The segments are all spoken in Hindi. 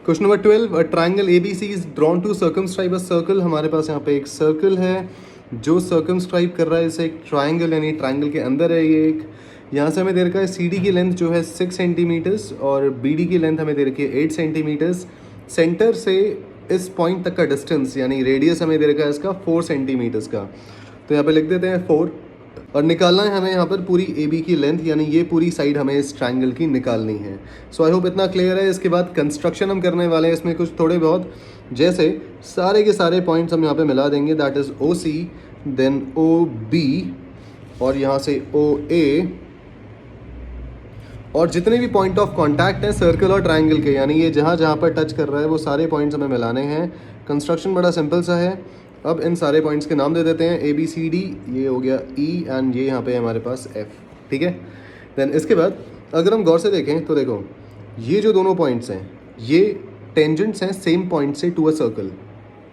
Question number 12, a triangle A B C is drawn to circumscribe a circle. हमारे पास यहाँ पे एक सर्कल है जो सर्कमस्क्राइब कर रहा है इसे एक ट्राइंगल, यानी ट्राइंगल के अंदर है ये एक। यहाँ से हमें दे रखा है सी डी की लेंथ जो है 6 सेंटीमीटर्स और बी डी की लेंथ हमें दे रखी है 8 सेंटीमीटर्स। सेंटर से इस पॉइंट तक का डिस्टेंस यानी रेडियस हमें दे रखा है इसका 4 सेंटीमीटर्स का। तो यहाँ पे लिख देते हैं 4 और निकालना है हमें यहाँ पर पूरी ए बी की लेंथ, यानी ये पूरी साइड हमें इस ट्रायंगल की निकालनी है। सो आई होप इतना क्लियर है। इसके बाद कंस्ट्रक्शन हम करने वाले हैं इसमें कुछ थोड़े बहुत, जैसे सारे के सारे पॉइंट्स हम यहाँ पे मिला देंगे, that is O C, then O B और यहाँ से ओ ए, और जितने भी पॉइंट ऑफ कांटेक्ट हैं सर्कल और ट्रायंगल के, यानी ये जहाँ जहाँ पर टच कर रहा है वो सारे पॉइंट्स हमें मिलाने हैं। कंस्ट्रक्शन बड़ा सिंपल सा है। अब इन सारे पॉइंट्स के नाम दे देते हैं, ए बी सी डी, ये हो गया ई एंड ये यहाँ पे हमारे पास एफ, ठीक है। देन इसके बाद अगर हम गौर से देखें तो देखो ये जो दोनों पॉइंट्स हैं ये टेंजेंट्स हैं सेम पॉइंट से टू अ सर्कल,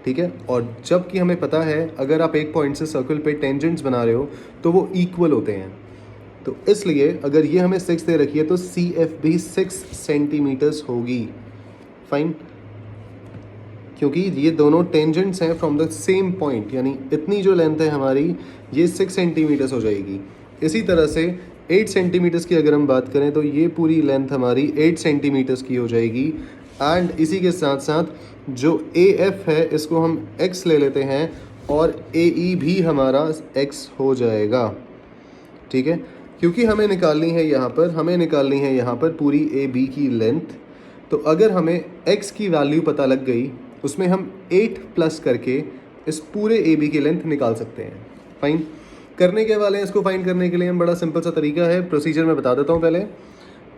ठीक है। और जबकि हमें पता है अगर आप एक पॉइंट से सर्कल पे टेंजेंट्स बना रहे हो तो वो इक्वल होते हैं, तो इसलिए अगर ये हमें 6 दे रखी है तो सी एफ भी 6 सेंटीमीटर्स होगी, फाइन, क्योंकि ये दोनों टेंजेंट्स हैं फ्रॉम द सेम पॉइंट, यानी इतनी जो लेंथ है हमारी ये 6 सेंटीमीटर्स हो जाएगी। इसी तरह से 8 सेंटीमीटर्स की अगर हम बात करें तो ये पूरी लेंथ हमारी 8 सेंटीमीटर्स की हो जाएगी। एंड इसी के साथ साथ जो ए एफ है इसको हम एक्स ले लेते हैं और ए ई भी हमारा एक्स हो जाएगा, ठीक है। क्योंकि हमें निकालनी है यहाँ पर पूरी ए बी की लेंथ, तो अगर हमें x की वैल्यू पता लग गई उसमें हम 8 प्लस करके इस पूरे ए बी की लेंथ निकाल सकते हैं। फाइन, करने के वाले हैं इसको फाइन करने के लिए हम, बड़ा सिंपल सा तरीका है, प्रोसीजर मैं बता देता हूँ पहले।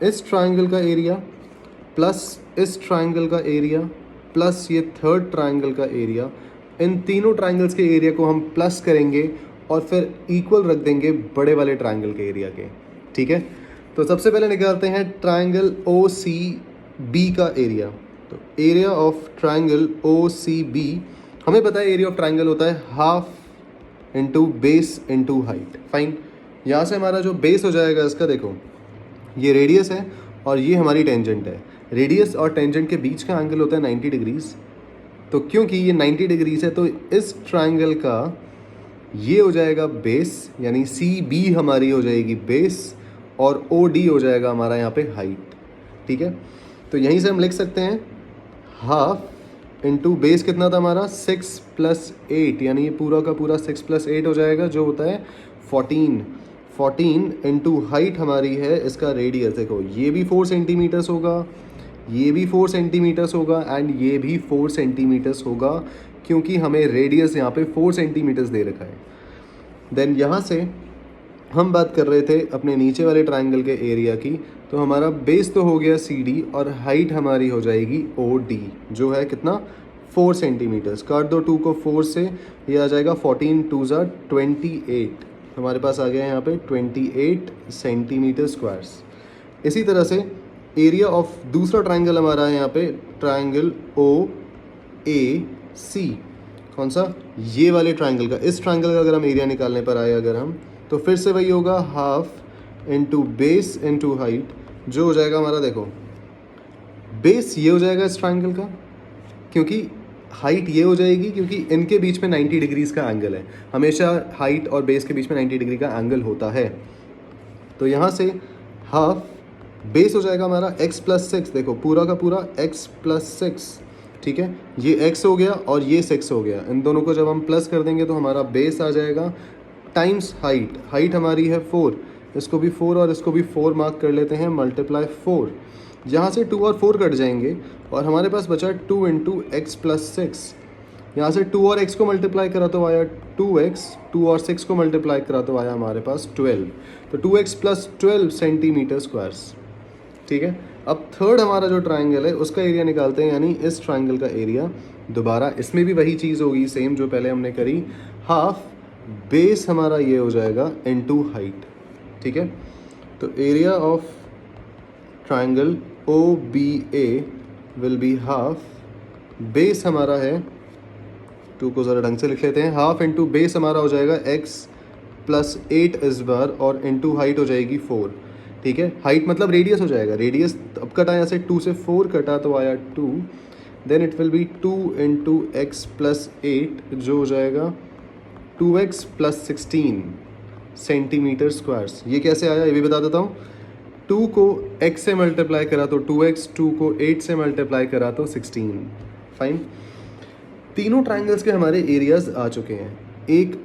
इस ट्राइंगल का एरिया प्लस इस ट्राइंगल का एरिया प्लस ये थर्ड ट्राइंगल का एरिया, इन तीनों ट्राइंगल्स के एरिया को हम प्लस करेंगे और फिर इक्वल रख देंगे बड़े वाले ट्राइंगल के एरिया के, ठीक है। तो सबसे पहले निकालते हैं ट्राइंगल ओ सी बी का एरिया। तो area of triangle O C B, हमें पता है एरिया ऑफ ट्राइंगल होता है half into base into height. Fine, यहाँ से हमारा जो बेस हो जाएगा इसका, देखो ये रेडियस है और ये हमारी टेंजेंट है। रेडियस और टेंजेंट के बीच का एंगल होता है 90 डिग्रीज, तो क्योंकि ये 90 डिग्रीज है तो इस ट्राइंगल का ये हो जाएगा बेस, यानी सी बी हमारी हो जाएगी बेस और ओ डी हो जाएगा हमारा यहाँ पे हाइट, ठीक है। तो यहीं से हम लिख सकते हैं हाफ इंटू बेस कितना था हमारा 6 + 8, यानी ये पूरा का पूरा 6 + 8 हो जाएगा जो होता है 14 इंटू हाइट हमारी है इसका रेडियस, देखो ये भी 4 सेंटीमीटर्स होगा, ये भी 4 सेंटीमीटर्स होगा एंड ये भी 4 सेंटीमीटर्स होगा, क्योंकि हमें रेडियस यहाँ पे 4 सेंटीमीटर्स दे रखा है। देन यहाँ से हम बात कर रहे थे अपने नीचे वाले ट्राइंगल के एरिया की, तो हमारा बेस तो हो गया सी डी और हाइट हमारी हो जाएगी ओ डी, जो है कितना 4 सेंटीमीटर्स। काट दो 2 को 4 से, ये आ जाएगा 14 × 2 = 28, हमारे पास आ गया यहाँ पे 28 सेंटीमीटर स्क्वायर्स। इसी तरह से एरिया ऑफ दूसरा ट्राइंगल हमारा है यहाँ पे ट्राइंगल ओ ए सी, कौन सा, ये वाले ट्राइंगल का। इस ट्राइंगल का अगर हम एरिया निकालने पर आए अगर हम, तो फिर से वही होगा half into base into height, जो हो जाएगा हमारा, देखो बेस ये हो जाएगा इस ट्राइंगल का, क्योंकि हाइट ये हो जाएगी, क्योंकि इनके बीच में 90 डिग्रीज का एंगल है, हमेशा हाइट और बेस के बीच में 90 डिग्री का एंगल होता है। तो यहाँ से हाफ बेस हो जाएगा हमारा x + 6, देखो पूरा का पूरा x + 6, ठीक है। ये x हो गया और ये 6 हो गया, इन दोनों को जब हम प्लस कर देंगे तो हमारा बेस आ जाएगा टाइम्स हाइट हमारी है 4, इसको भी 4 और इसको भी 4 मार्क कर लेते हैं, मल्टीप्लाई 4, यहाँ से 2 और 4 कट जाएंगे और हमारे पास बचा 2 × x + 6। यहाँ से 2 और x को मल्टीप्लाई करा तो आया 2x, 2 और 6 को मल्टीप्लाई करा तो आया हमारे पास 12, तो 2x + 12 सेंटीमीटर स्क्वायर्स, ठीक है। अब थर्ड हमारा जो ट्राइंगल है उसका एरिया निकालते हैं, यानी इस ट्राइंगल का एरिया। दोबारा इसमें भी वही चीज़ होगी सेम जो पहले हमने करी, हाफ बेस हमारा ये हो जाएगा इंटू हाइट, ठीक है। तो area of triangle O B A will be half, base हमारा है, 2 को ज़रा ढंग से लिख लेते हैं, हाफ इंटू बेस हमारा हो जाएगा x + 8 इस बार और इंटू हाइट हो जाएगी 4, ठीक है। हाइट मतलब रेडियस हो जाएगा, रेडियस अब कटा यहाँ से 2 से 4 कटा तो आया 2, then it will be 2 into x plus 8 जो हो जाएगा 2x प्लस 16 सेंटीमीटर स्क्वायर्स। ये कैसे आया ये भी बता देता हूँ। 2 को x से मल्टीप्लाई करा तो 2x, 2 को 8 से मल्टीप्लाई करा तो 16। फाइन, तीनों ट्राइंगल्स के हमारे एरियाज आ चुके हैं। एक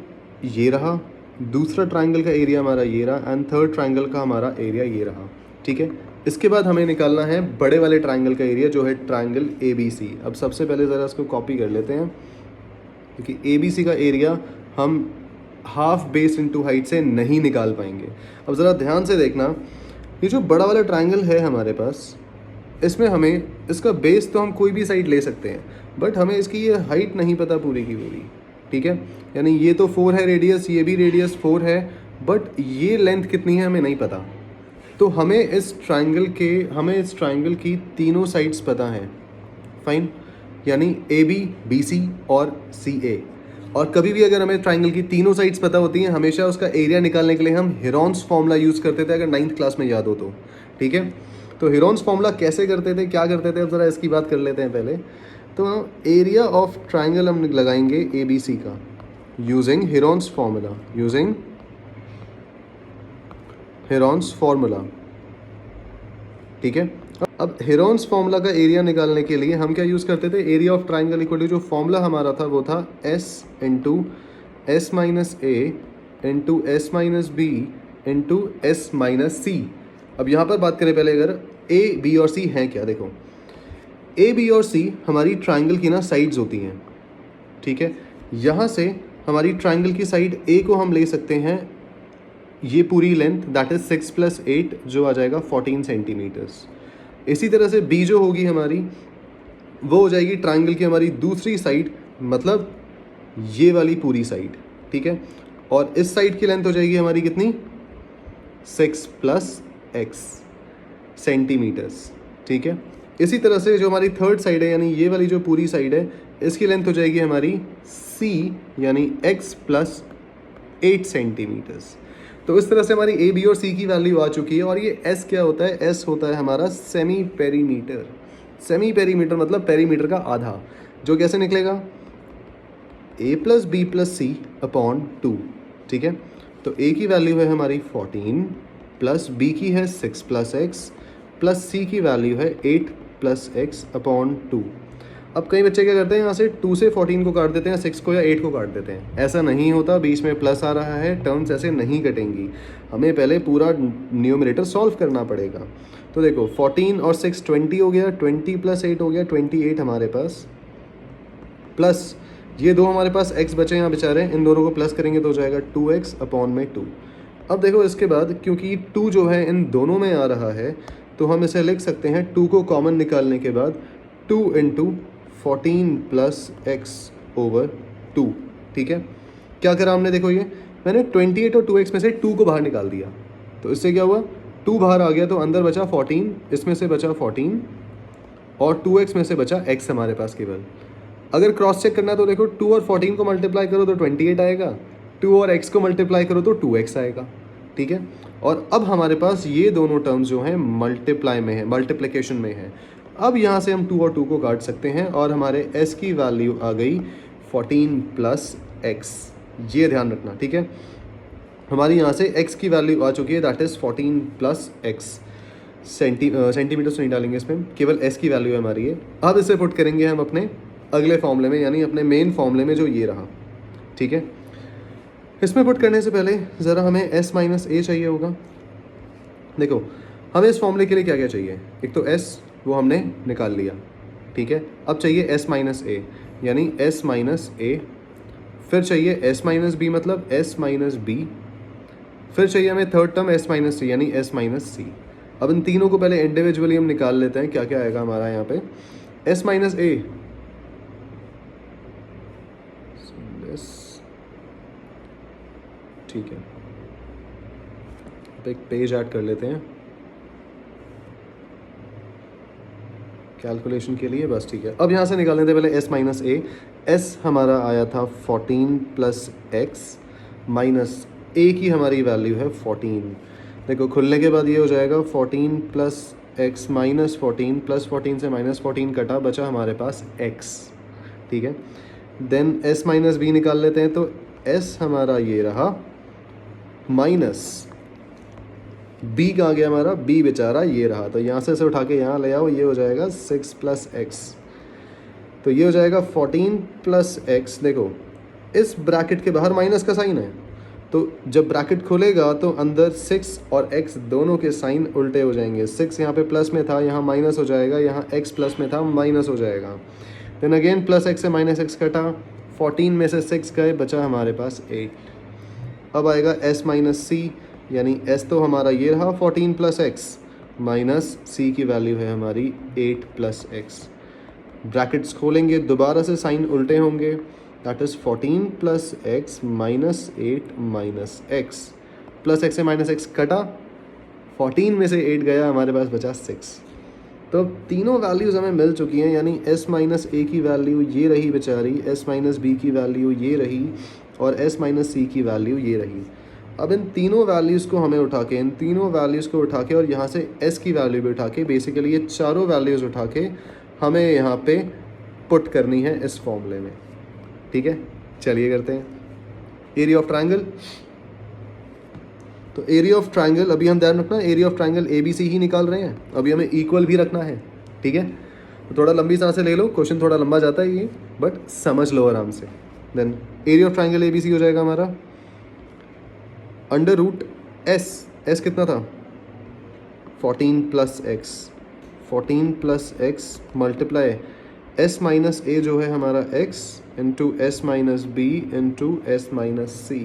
ये रहा, दूसरा ट्राइंगल का एरिया हमारा ये रहा, एंड थर्ड ट्राइंगल का हमारा एरिया ये रहा। ठीक है, इसके बाद हमें निकालना है बड़े वाले ट्राइंगल का एरिया जो है ट्राइंगल ABC। अब सबसे पहले ज़रा इसको कॉपी कर लेते हैं, क्योंकि ABC का एरिया हम हाफ बेस इंटू हाइट से नहीं निकाल पाएंगे। अब ज़रा ध्यान से देखना, ये जो बड़ा वाला ट्राइंगल है हमारे पास, इसमें हमें इसका बेस तो हम कोई भी साइड ले सकते हैं, बट हमें इसकी ये हाइट नहीं पता पूरी की पूरी। ठीक है, यानी ये तो 4 है रेडियस, ये भी रेडियस 4 है, बट ये लेंथ कितनी है हमें नहीं पता। तो हमें इस ट्राइंगल की तीनों साइड्स पता हैं। फाइन, यानी AB, BC और CA। और कभी भी अगर हमें ट्राइंगल की तीनों साइड्स पता होती हैं, हमेशा उसका एरिया निकालने के लिए हम हेरोन्स फॉर्मूला यूज़ करते थे, अगर 9th क्लास में याद हो तो। ठीक है, तो हेरोन्स फॉर्मूला कैसे करते थे, क्या करते थे, अब ज़रा इसकी बात कर लेते हैं पहले। तो एरिया ऑफ ट्राइंगल हम लगाएंगे ABC का यूजिंग हेरोन्स फॉर्मूला। ठीक है, अब हेरोन्स फॉर्मूला का एरिया निकालने के लिए हम क्या यूज़ करते थे, area of triangle equal to जो फॉर्मूला हमारा था वो था S into S minus A into S minus B into S minus C। अब यहाँ पर बात करें पहले, अगर A, B और C हैं क्या, देखो A, B और C हमारी ट्राइंगल की ना साइड्स होती हैं। ठीक है, यहाँ से हमारी ट्राइंगल की साइड A को हम ले सकते हैं, ये पूरी लेंथ दैट इज 6 + 8 जो आ जाएगा 14 सेंटीमीटर्स। इसी तरह से B जो होगी हमारी वो हो जाएगी ट्राइंगल की हमारी दूसरी साइड, मतलब ये वाली पूरी साइड। ठीक है, और इस साइड की लेंथ हो जाएगी हमारी कितनी, 6 + x सेंटीमीटर्स। ठीक है, इसी तरह से जो हमारी थर्ड साइड है, यानी ये वाली जो पूरी साइड है, इसकी लेंथ हो जाएगी हमारी C यानी x + 8 सेंटीमीटर्स। तो इस तरह से हमारी A, B और C की वैल्यू आ चुकी है। और ये S क्या होता है, S होता है हमारा सेमी पेरीमीटर। सेमी पेरीमीटर मतलब पेरीमीटर का आधा, जो कैसे निकलेगा, A + B + C अपॉन 2। ठीक है, तो A की वैल्यू है हमारी 14 प्लस B की है 6 + x प्लस C की वैल्यू है 8 + x अपॉन 2। अब कई बच्चे क्या करते हैं, यहाँ से 2 से 14 को काट देते हैं, 6 को या 8 को काट देते हैं। ऐसा नहीं होता, बीच में प्लस आ रहा है, टर्म्स ऐसे नहीं कटेंगी। हमें पहले पूरा न्यूमरेटर सॉल्व करना पड़ेगा। तो देखो 14 और 6 20 हो गया, 20 + 8 हो गया 28 हमारे पास, प्लस ये दो हमारे पास x बचे यहाँ बेचारे, इन दोनों को प्लस करेंगे तो हो जाएगा 2x अपॉन में 2। अब देखो इसके बाद क्योंकि 2 जो है इन दोनों में आ रहा है, तो हम इसे लिख सकते हैं 2 को कॉमन निकालने के बाद 2 इंटू 14 + x/2। ठीक है, क्या करा हमने, देखो ये मैंने 28 और 2x में से 2 को बाहर निकाल दिया, तो इससे क्या हुआ, 2 बाहर आ गया तो अंदर बचा 14, इसमें से बचा 14 और 2x में से बचा x हमारे पास केवल। अगर क्रॉस चेक करना है तो देखो 2 और 14 को मल्टीप्लाई करो तो 28 आएगा, 2 और x को मल्टीप्लाई करो तो 2x आएगा। ठीक है, और अब हमारे पास ये दोनों टर्म्स जो हैं मल्टीप्लाई में है, मल्टीप्लिकेशन में है। अब यहाँ से हम 2 और 2 को काट सकते हैं और हमारे s की वैल्यू आ गई 14 + x। ये ध्यान रखना। ठीक है, हमारी यहाँ से x की वैल्यू आ चुकी है दैट इज़ 14 + x। सेंटीमीटर से नहीं डालेंगे इसमें, केवल s की वैल्यू है हमारी ये। अब इसे पुट करेंगे हम अपने अगले फॉर्मूले में, यानी अपने मेन फॉर्मूले में जो ये रहा। ठीक है, इसमें पुट करने से पहले ज़रा हमें s - a चाहिए होगा। देखो हमें इस फॉर्मूले के लिए क्या क्या चाहिए, एक तो s वो हमने निकाल लिया। ठीक है, अब चाहिए s - a यानी s - a, फिर चाहिए s - b मतलब s - b, फिर चाहिए हमें थर्ड टर्म s - c यानी s - c। अब इन तीनों को पहले इंडिविजुअली हम निकाल लेते हैं, क्या क्या आएगा हमारा यहाँ पे। s - a, ठीक है, अब एक पेज ऐड कर लेते हैं कैलकुलेशन के लिए, बस ठीक है। अब यहाँ से निकालने थे पहले s - a। s हमारा आया था 14 + x माइनस a की हमारी वैल्यू है 14। देखो खुलने के बाद ये हो जाएगा 14 प्लस एक्स माइनस 14, प्लस 14 से माइनस 14 कटा, बचा हमारे पास x, ठीक है। देन s माइनस बी निकाल लेते हैं, तो s हमारा ये रहा, माइनस b कहाँ गया हमारा, b बेचारा ये रहा, तो यहाँ से उठा के यहाँ ले आओ, ये हो जाएगा 6 प्लस एक्स, तो ये हो जाएगा 14 प्लस एक्स। देखो इस ब्रैकेट के बाहर माइनस का साइन है, तो जब ब्रैकेट खुलेगा तो अंदर 6 और x दोनों के साइन उल्टे हो जाएंगे। 6 यहाँ पे प्लस में था, यहाँ माइनस हो जाएगा, यहाँ x प्लस में था, माइनस हो जाएगा। देन अगेन प्लस x से माइनस x कटा, 14 में से 6 गए, बचा हमारे पास 8। अब आएगा s माइनस सी, यानी s तो हमारा ये रहा 14 प्लस एक्स, माइनस c की वैल्यू है हमारी 8 प्लस एक्स। ब्रैकेट्स खोलेंगे, दोबारा से साइन उल्टे होंगे, that is 14 plus x minus 8 minus x, plus x से माइनस एक्स कटा, 14 में से 8 गया, हमारे पास बचा 6। तो तीनों वैल्यूज़ हमें मिल चुकी हैं, यानी s माइनस ए की वैल्यू ये रही बेचारी, s माइनस बी की वैल्यू ये रही, और s माइनस सी की वैल्यू ये रही। अब इन तीनों वैल्यूज़ को हमें उठा के, इन तीनों वैल्यूज़ को उठा के और यहाँ से s की वैल्यू भी उठा के, बेसिकली ये चारों वैल्यूज़ उठा के हमें यहाँ पे पुट करनी है इस फॉर्मूले में, ठीक है। चलिए करते हैं एरिया ऑफ ट्रायंगल। तो एरिया ऑफ ट्रायंगल, अभी हम ध्यान रखना एरिया ऑफ ट्रायंगल ABC ही निकाल रहे हैं, अभी हमें इक्वल भी रखना है, ठीक है। तो थोड़ा लंबी सांसें ले लो, क्वेश्चन थोड़ा लंबा जाता है ये, बट समझ लो आराम से। Then area of triangle ABC हो जाएगा हमारा अंडर रूट s कितना था 14 plus x, 14 plus x multiply s minus a जो है हमारा x into s minus b into s minus c.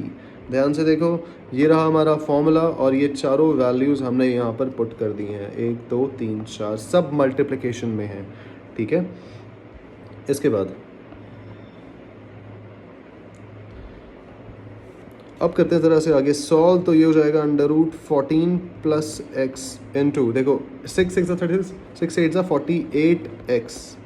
ध्यान से देखो, ये रहा हमारा फॉर्मूला और ये चारों वैल्यूज़ हमने यहाँ पर पुट कर दी हैं, 1 2 3 4, सब मल्टीप्लिकेशन में है, ठीक है। इसके बाद अब करते हैं ज़रा से आगे सॉल्व, तो ये हो जाएगा under root 14 plus x into, देखो 6 6 36, 6 8 48 एक्स,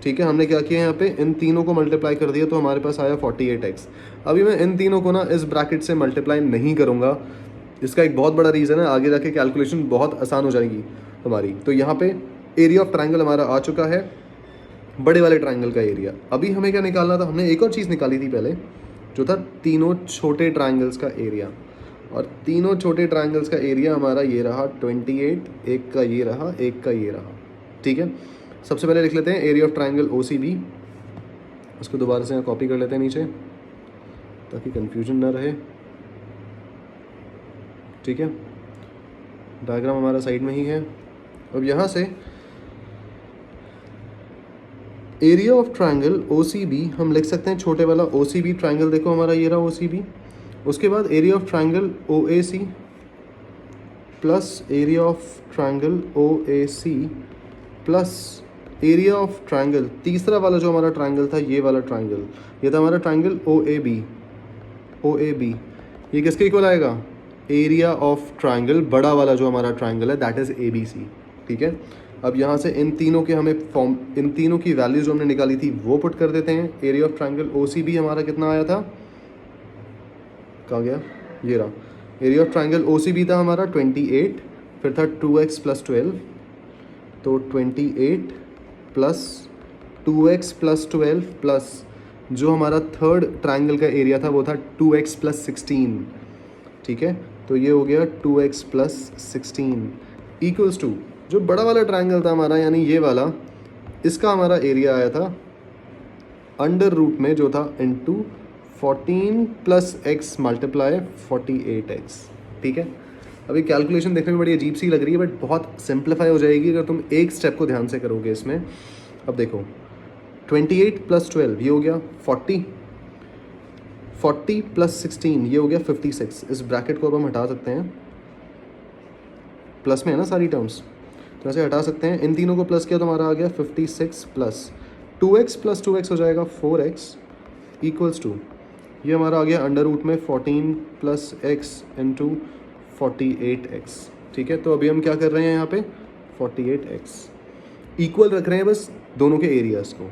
ठीक है। हमने क्या किया यहाँ पे, इन तीनों को मल्टीप्लाई कर दिया, तो हमारे पास आया 48 एक्स। अभी मैं इन तीनों को ना इस ब्रैकेट से मल्टीप्लाई नहीं करूँगा, इसका एक बहुत बड़ा रीज़न है, आगे जाके कैलकुलेशन बहुत आसान हो जाएगी हमारी। तो यहाँ पे एरिया ऑफ ट्रायंगल हमारा आ चुका है, बड़े वाले ट्रायंगल का एरिया। अभी हमें क्या निकालना था, हमने एक और चीज़ निकाली थी पहले, जो था तीनों छोटे ट्रायंगल्स का एरिया, और तीनों छोटे ट्रायंगल्स का एरिया हमारा ये रहा 28, एक का ये रहा, एक का ये रहा, ठीक है। सबसे पहले लिख लेते हैं एरिया ऑफ ट्रायंगल OCB, उसको दोबारा से यहाँ कॉपी कर लेते हैं नीचे ताकि कंफ्यूजन ना रहे, ठीक है। डायग्राम हमारा साइड में ही है। अब यहाँ से एरिया ऑफ ट्रायंगल OCB हम लिख सकते हैं, छोटे वाला OCB ट्रायंगल, देखो हमारा ये रहा OCB। उसके बाद area of triangle OAC plus area of triangle OAC plus area of triangle, तीसरा वाला जो हमारा ट्रायंगल था, ये वाला ट्रायंगल, ये था हमारा ट्रायंगल OAB। ये किसके इक्वल आएगा, एरिया ऑफ ट्रायंगल, बड़ा वाला जो हमारा ट्रायंगल है, दैट इज़ ABC, ठीक है। अब यहाँ से इन तीनों के हमें इन तीनों की वैल्यू जो हमने निकाली थी वो पुट कर देते हैं। एरिया ऑफ ट्रायंगल OCB हमारा कितना आया था, कहाँ गया, ये रहा। एरिया ऑफ ट्रायंगल OCB था हमारा 28, फिर था 2x प्लस 12, तो 28 प्लस 2x प्लस 12 प्लस जो हमारा थर्ड ट्रायंगल का एरिया था वो था 2x प्लस 16, ठीक है। तो ये हो गया 2x प्लस 16 इक्वल्स टू जो बड़ा वाला ट्रायंगल था हमारा, यानी ये वाला, इसका हमारा एरिया आया था अंडर रूट में जो था into 14 plus x multiply 48x, ठीक है। अभी कैलकुलेशन देखने में बड़ी अजीब सी लग रही है, बट बहुत सिंप्लीफाई हो जाएगी अगर तुम एक स्टेप को ध्यान से करोगे इसमें। अब देखो 28 प्लस 12 ये हो गया 40, 40 प्लस 16 ये हो गया 56। इस ब्रैकेट को अब हम हटा सकते हैं, प्लस में है ना सारी टर्म्स, तो ऐसे हटा सकते हैं। इन तीनों को प्लस किया तो हमारा आ गया 56 प्लस 2x हो जाएगा 4x इक्वल्स टू ये हमारा आ गया अंडर रूट में 14 प्लस एक्स इंटू 48x, ठीक है। तो अभी हम क्या कर रहे हैं यहाँ पे 48x इक्वल रख रहे हैं बस दोनों के एरियाज़ को।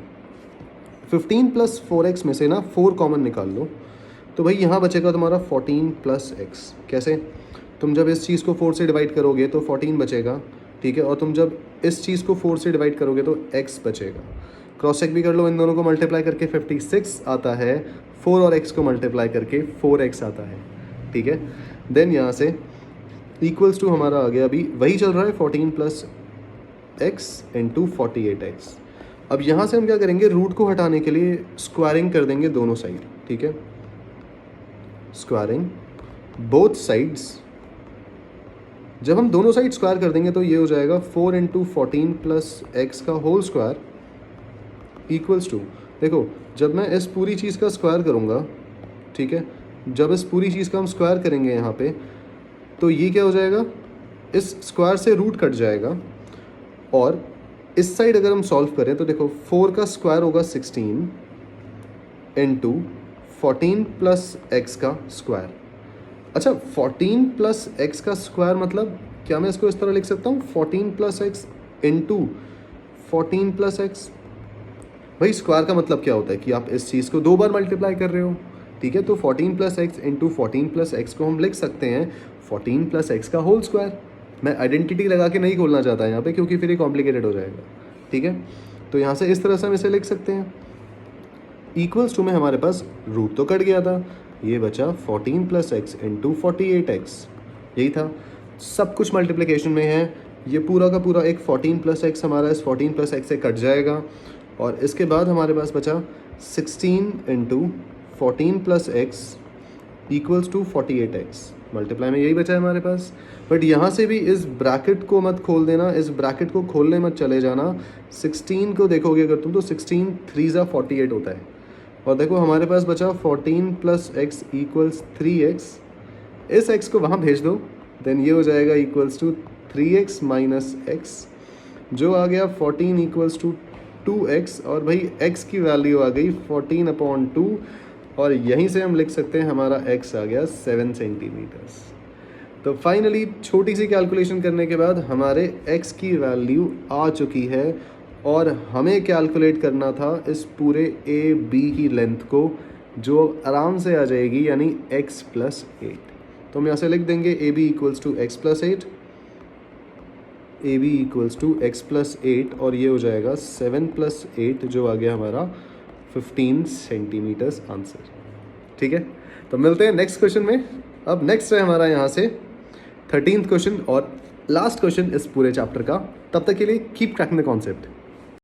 15 प्लस 4x में से ना 4 कॉमन निकाल लो, तो भाई यहाँ बचेगा तुम्हारा 14 प्लस एक्स। कैसे, तुम जब इस चीज़ को 4 से डिवाइड करोगे तो 14 बचेगा, ठीक है, और तुम जब इस चीज़ को 4 से डिवाइड करोगे तो x बचेगा। क्रॉस चेक भी कर लो, इन दोनों को मल्टीप्लाई करके 56 आता है, 4 और x को मल्टीप्लाई करके 4x आता है, ठीक है। देन यहाँ से इक्वल्स टू हमारा आ गया, अभी वही चल रहा है 14 प्लस एक्स इंटू 48x। अब यहाँ से हम क्या करेंगे, रूट को हटाने के लिए स्क्वायरिंग कर देंगे दोनों साइड, ठीक है, स्क्वायरिंग बोथ साइड्स। जब हम दोनों साइड स्क्वायर कर देंगे तो ये हो जाएगा 4 इंटू 14 प्लस एक्स का होल स्क्वायर इक्वल्स टू, देखो जब मैं इस पूरी चीज़ का स्क्वायर करूँगा, ठीक है, जब इस पूरी चीज़ का हम स्क्वायर करेंगे यहाँ पे तो ये क्या हो जाएगा, इस स्क्वायर से रूट कट जाएगा, और इस साइड अगर हम सॉल्व करें तो देखो 4 का स्क्वायर होगा 16 इंटू 14 प्लस एक्स का स्क्वायर। अच्छा 14 प्लस एक्स का स्क्वायर मतलब क्या मैं इसको इस तरह लिख सकता हूँ 14 plus x into 14 plus x. भाई स्क्वायर का मतलब क्या होता है कि आप इस चीज़ को 2 बार मल्टीप्लाई कर रहे हो, ठीक है, तो 14 plus x into 14 plus x को हम लिख सकते हैं 14 प्लस एक्स का होल स्क्वायर। मैं आइडेंटिटी लगा के नहीं खोलना चाहता यहाँ पे क्योंकि फिर ये कॉम्प्लिकेटेड हो जाएगा, ठीक है। तो यहाँ से इस तरह से हम इसे लिख सकते हैं। इक्वल्स टू में हमारे पास रूट तो कट गया था, ये बचा 14 प्लस एक्स इंटू 48x, यही था। सब कुछ मल्टीप्लिकेशन में है, ये पूरा का पूरा एक 14 प्लस एक्स हमारा इस 14 प्लस एक्स से कट जाएगा, और इसके बाद हमारे पास बचा 16 into 14 plus x equals to 48x। Multiply में यही बचा है हमारे पास। बट यहाँ से भी इस ब्रैकेट को मत खोल देना, इस ब्रैकेट को खोलने मत चले जाना। 16 को देखोगे अगर तुम तो 16 3 ज़ा 48 होता है, और देखो हमारे पास बचा 14 प्लस एक्स इक्वल्स 3x। इस x को वहाँ भेज दो, देन ये हो जाएगा equals to 3x minus x, जो आ गया 14 इक्वल्स टू 2x, और भाई x की वैल्यू आ गई 14/2, और यहीं से हम लिख सकते हैं हमारा x आ गया 7 सेंटीमीटर्स। तो फाइनली छोटी सी कैलकुलेशन करने के बाद हमारे x की वैल्यू आ चुकी है, और हमें कैलकुलेट करना था इस पूरे ए बी की लेंथ को, जो आराम से आ जाएगी यानी x प्लस 8। तो हम यहाँ से लिख देंगे A B equals to x plus 8, A B equals to x plus 8, और ये हो जाएगा 7 प्लस 8 जो आ गया हमारा 15 सेंटीमीटर्स आंसर, ठीक है। तो मिलते हैं नेक्स्ट क्वेश्चन में। अब नेक्स्ट है हमारा यहाँ से 13th क्वेश्चन और लास्ट क्वेश्चन इस पूरे चैप्टर का। तब तक के लिए कीप ट्रैकिंग द कॉन्सेप्ट।